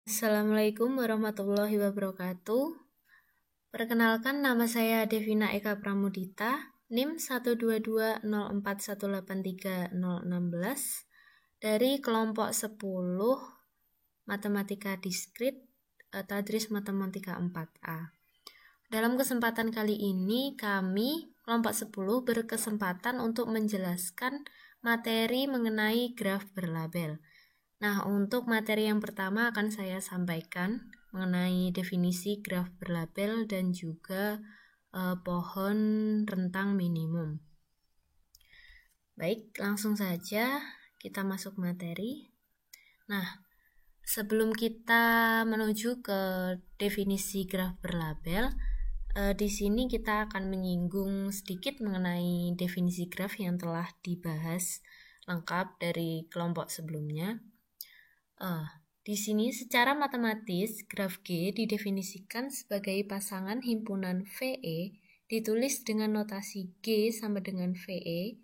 Assalamualaikum warahmatullahi wabarakatuh. Perkenalkan, nama saya Devina Eka Pramudita, NIM 12204183016 dari kelompok 10 Matematika Diskrit Tadris Matematika 4A. Dalam kesempatan kali ini, kami kelompok 10 berkesempatan untuk menjelaskan materi mengenai graf berlabel. Nah, untuk materi yang pertama akan saya sampaikan mengenai definisi graf berlabel dan juga pohon rentang minimum. Baik, langsung saja kita masuk materi. Nah, sebelum kita menuju ke definisi graf berlabel, di sini kita akan menyinggung sedikit mengenai definisi graf yang telah dibahas lengkap dari kelompok sebelumnya. Di sini secara matematis, graf G didefinisikan sebagai pasangan himpunan VE ditulis dengan notasi G sama dengan VE,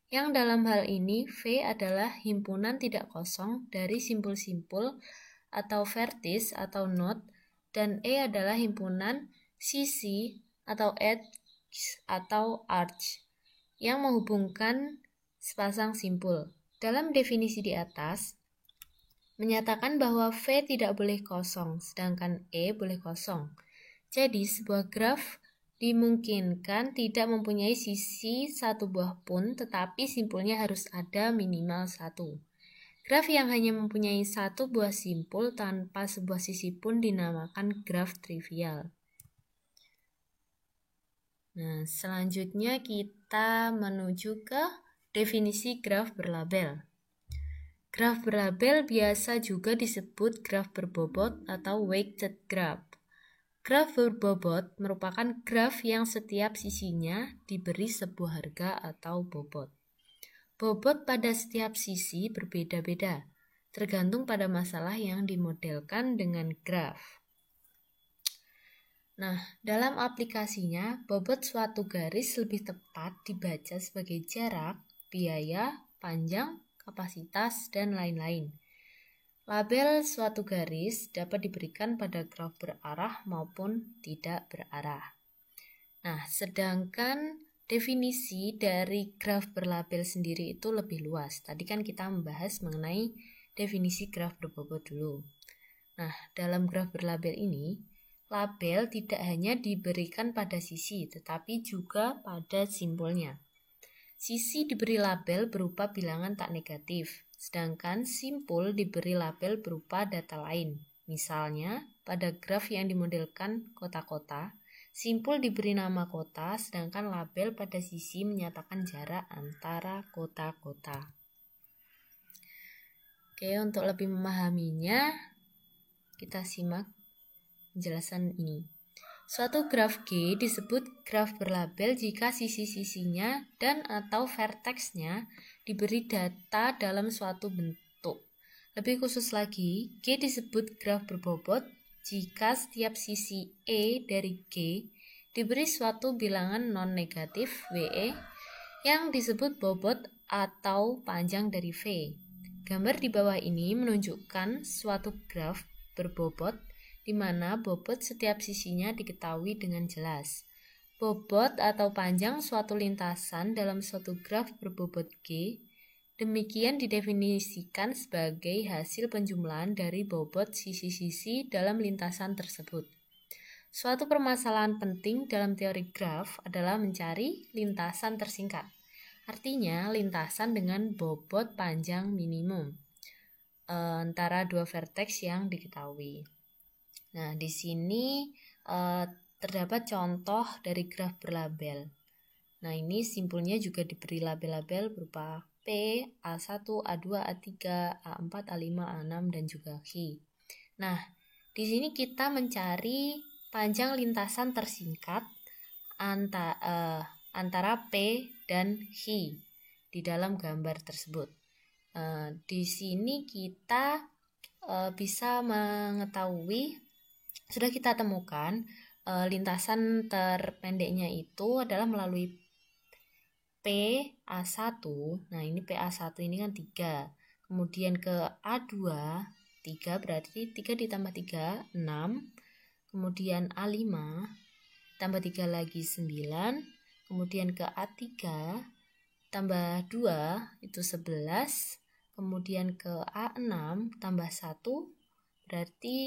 yang dalam hal ini V adalah himpunan tidak kosong dari simpul-simpul atau vertis atau node, dan E adalah himpunan sisi atau edge atau arch yang menghubungkan sepasang simpul. Dalam definisi di atas, menyatakan bahwa V tidak boleh kosong, sedangkan E boleh kosong. Jadi, sebuah graf dimungkinkan tidak mempunyai sisi satu buah pun, tetapi simpulnya harus ada minimal satu. Graf yang hanya mempunyai satu buah simpul tanpa sebuah sisi pun dinamakan graf trivial. Nah, selanjutnya kita menuju ke definisi graf berlabel. Graf berlabel biasa juga disebut graf berbobot atau weighted graph. Graf berbobot merupakan graf yang setiap sisinya diberi sebuah harga atau bobot. Bobot pada setiap sisi berbeda-beda, tergantung pada masalah yang dimodelkan dengan graf. Nah, dalam aplikasinya, bobot suatu garis lebih tepat dibaca sebagai jarak, biaya, panjang, kapasitas, dan lain-lain. Label suatu garis dapat diberikan pada graf berarah maupun tidak berarah. Nah, sedangkan definisi dari graf berlabel sendiri itu lebih luas. Tadi kan kita membahas mengenai definisi graf berbobot dulu. Nah, dalam graf berlabel ini, label tidak hanya diberikan pada sisi, tetapi juga pada simpulnya. Sisi diberi label berupa bilangan tak negatif, sedangkan simpul diberi label berupa data lain. Misalnya, pada graf yang dimodelkan kota-kota, simpul diberi nama kota, sedangkan label pada sisi menyatakan jarak antara kota-kota. Oke, untuk lebih memahaminya, kita simak penjelasan ini. Suatu graf G disebut graf berlabel jika sisi-sisinya dan atau verteksnya diberi data dalam suatu bentuk. Lebih khusus lagi, G disebut graf berbobot jika setiap sisi E dari G diberi suatu bilangan non-negatif WE yang disebut bobot atau panjang dari V. Gambar di bawah ini menunjukkan suatu graf berbobot di mana bobot setiap sisinya diketahui dengan jelas. Bobot atau panjang suatu lintasan dalam suatu graf berbobot G demikian didefinisikan sebagai hasil penjumlahan dari bobot sisi-sisi dalam lintasan tersebut. Suatu permasalahan penting dalam teori graf adalah mencari lintasan tersingkat. Artinya, lintasan dengan bobot panjang minimum antara dua verteks yang diketahui. Nah, di sini terdapat contoh dari graf berlabel. Nah, ini simpulnya juga diberi label-label berupa P, A1, A2, A3, A4, A5, A6, dan juga Hi. Nah, di sini kita mencari panjang lintasan tersingkat antara P dan Hi di dalam gambar tersebut. Di sini kita bisa mengetahui, sudah kita temukan lintasan terpendeknya itu adalah melalui PA1. Nah, ini PA1 ini kan 3. Kemudian ke A2 3 berarti 3 ditambah 3, 6. Kemudian A5, tambah 3 lagi 9. Kemudian ke A3, tambah 2, itu 11. Kemudian ke A6, tambah 1, berarti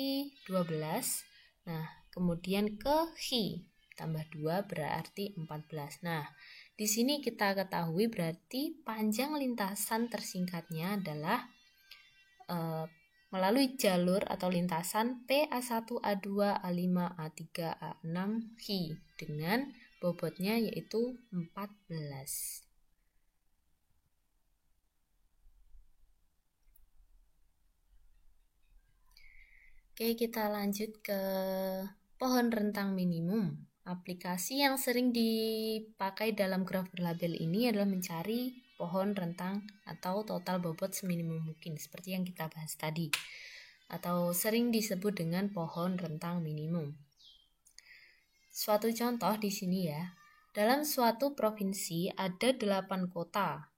12. Nah, kemudian ke Hi, tambah 2, berarti 14. Nah, di sini kita ketahui berarti panjang lintasan tersingkatnya adalah melalui jalur atau lintasan P, A1, A2, A5, A3, A6, Hi dengan bobotnya yaitu 14. Oke, kita lanjut ke pohon rentang minimum. Aplikasi yang sering dipakai dalam graf berlabel ini adalah mencari pohon rentang atau total bobot seminimum mungkin, seperti yang kita bahas tadi, atau sering disebut dengan pohon rentang minimum. Suatu contoh di sini ya, dalam suatu provinsi ada 8 kota.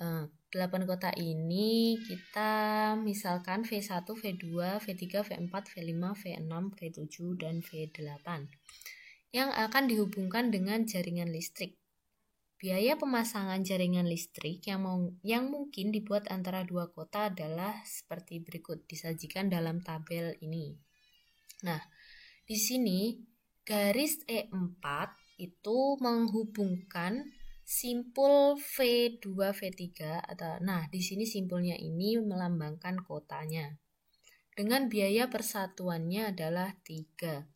8 kota ini kita misalkan V1, V2, V3, V4, V5, V6, V7, dan V8 yang akan dihubungkan dengan jaringan listrik. Biaya pemasangan jaringan listrik yang mungkin dibuat antara dua kota adalah seperti berikut, disajikan dalam tabel ini. Nah, di sini garis E4 itu menghubungkan simpul V2, V3 nah di sini simpulnya ini melambangkan kotanya. Dengan biaya persatuannya adalah 3.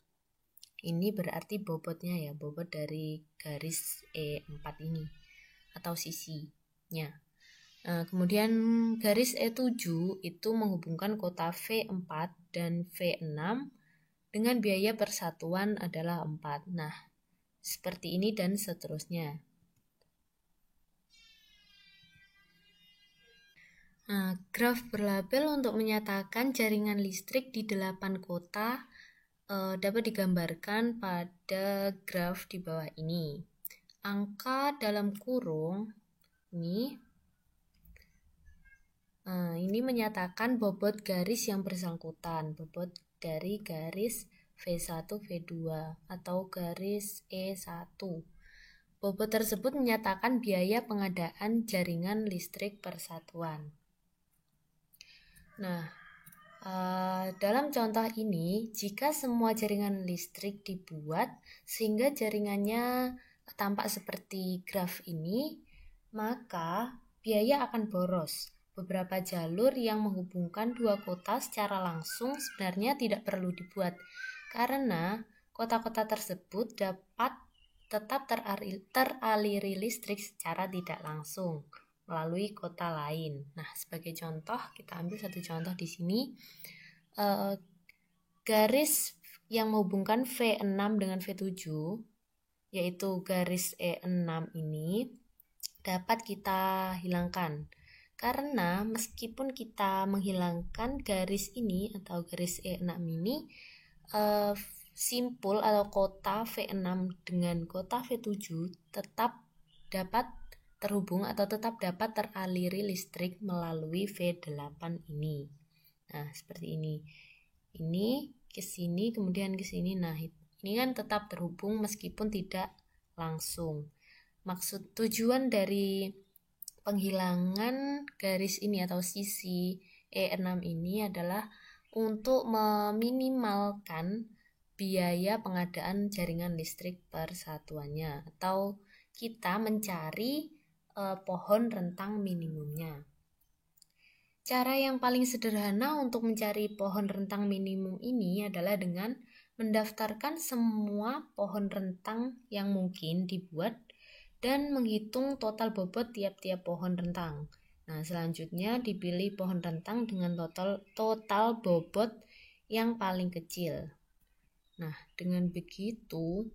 Ini berarti bobotnya ya, bobot dari garis E4 ini atau sisinya. Kemudian garis E7 itu menghubungkan kota V4 dan V6 dengan biaya persatuan adalah 4. Nah, seperti ini dan seterusnya. Nah, graf berlabel untuk menyatakan jaringan listrik di 8 kota dapat digambarkan pada graf di bawah ini. Angka dalam kurung ini menyatakan bobot garis yang bersangkutan, bobot dari garis V1, V2 atau garis E1. Bobot tersebut menyatakan biaya pengadaan jaringan listrik persatuan. Nah, dalam contoh ini, jika semua jaringan listrik dibuat sehingga jaringannya tampak seperti graf ini, maka biaya akan boros. Beberapa jalur yang menghubungkan dua kota secara langsung sebenarnya tidak perlu dibuat, karena kota-kota tersebut dapat tetap teraliri listrik secara tidak langsung melalui kota lain. Nah, sebagai contoh, kita ambil satu contoh di sini. Garis yang menghubungkan V6 dengan V7, yaitu garis E6 ini, dapat kita hilangkan. Karena meskipun kita menghilangkan garis ini atau garis E6 ini, simpul atau kota V6 dengan kota V7 tetap dapat terhubung atau tetap dapat teraliri listrik melalui V8 ini. Nah, seperti ini. Ini ke sini, kemudian ke sini. Nah, ini kan tetap terhubung meskipun tidak langsung. Maksud tujuan dari penghilangan garis ini atau sisi E6 ini adalah untuk meminimalkan biaya pengadaan jaringan listrik persatuannya, atau kita mencari pohon rentang minimumnya. Cara yang paling sederhana untuk mencari pohon rentang minimum ini adalah dengan mendaftarkan semua pohon rentang yang mungkin dibuat dan menghitung total bobot tiap-tiap pohon rentang. Nah, selanjutnya dipilih pohon rentang dengan total bobot yang paling kecil. Nah, dengan begitu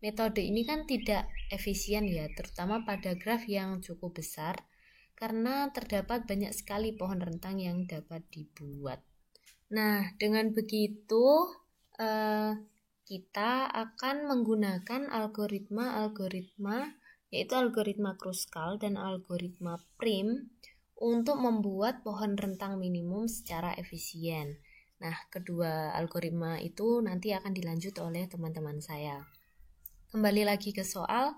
metode ini kan tidak efisien ya, terutama pada graf yang cukup besar, karena terdapat banyak sekali pohon rentang yang dapat dibuat. Nah, dengan begitu kita akan menggunakan algoritma yaitu algoritma Kruskal dan algoritma Prim untuk membuat pohon rentang minimum secara efisien. Nah, kedua algoritma itu nanti akan dilanjut oleh teman-teman saya. Kembali lagi ke soal,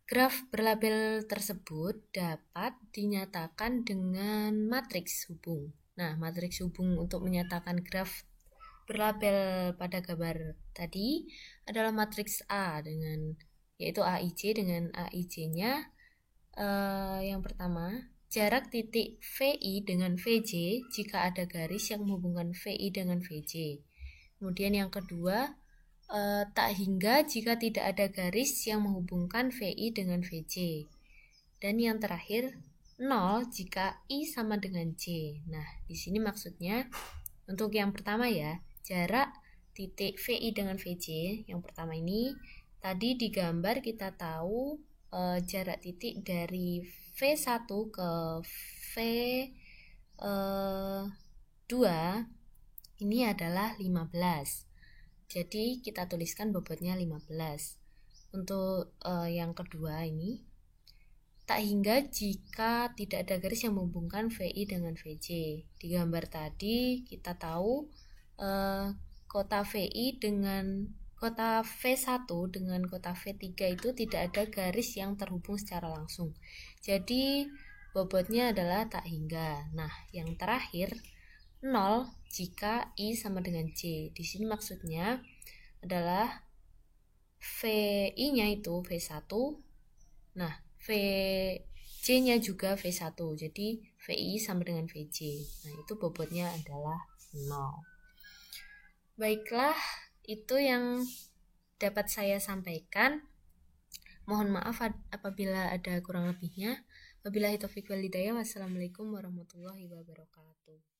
graf berlabel tersebut dapat dinyatakan dengan matriks hubung. Nah, matriks hubung untuk menyatakan graf berlabel pada gambar tadi adalah matriks A dengan yaitu AIJ dengan AIJ-nya. Yang pertama, jarak titik VI dengan VJ jika ada garis yang menghubungkan VI dengan VJ. Kemudian yang kedua, tak hingga jika tidak ada garis yang menghubungkan VI dengan VJ. Dan yang terakhir, 0 jika I sama dengan J. Nah, di sini maksudnya untuk yang pertama ya, jarak titik VI dengan VJ yang pertama ini tadi di gambar kita tahu jarak titik dari V1 ke V2 ini adalah 15. Jadi kita tuliskan bobotnya 15. Untuk yang kedua ini, tak hingga jika tidak ada garis yang menghubungkan VI dengan VJ. Di gambar tadi kita tahu kota VI dengan kota V1 dengan kota V3 itu tidak ada garis yang terhubung secara langsung. Jadi bobotnya adalah tak hingga. Nah, yang terakhir 0 jika I sama dengan J. Di sini maksudnya adalah VI-nya itu V1. Nah, VJ-nya juga V1. Jadi VI sama dengan VJ. Nah, itu bobotnya adalah 0. Baiklah, itu yang dapat saya sampaikan. Mohon maaf apabila ada kurang lebihnya. Wabillahi taufiq wal hidayah. Wassalamualaikum warahmatullahi wabarakatuh.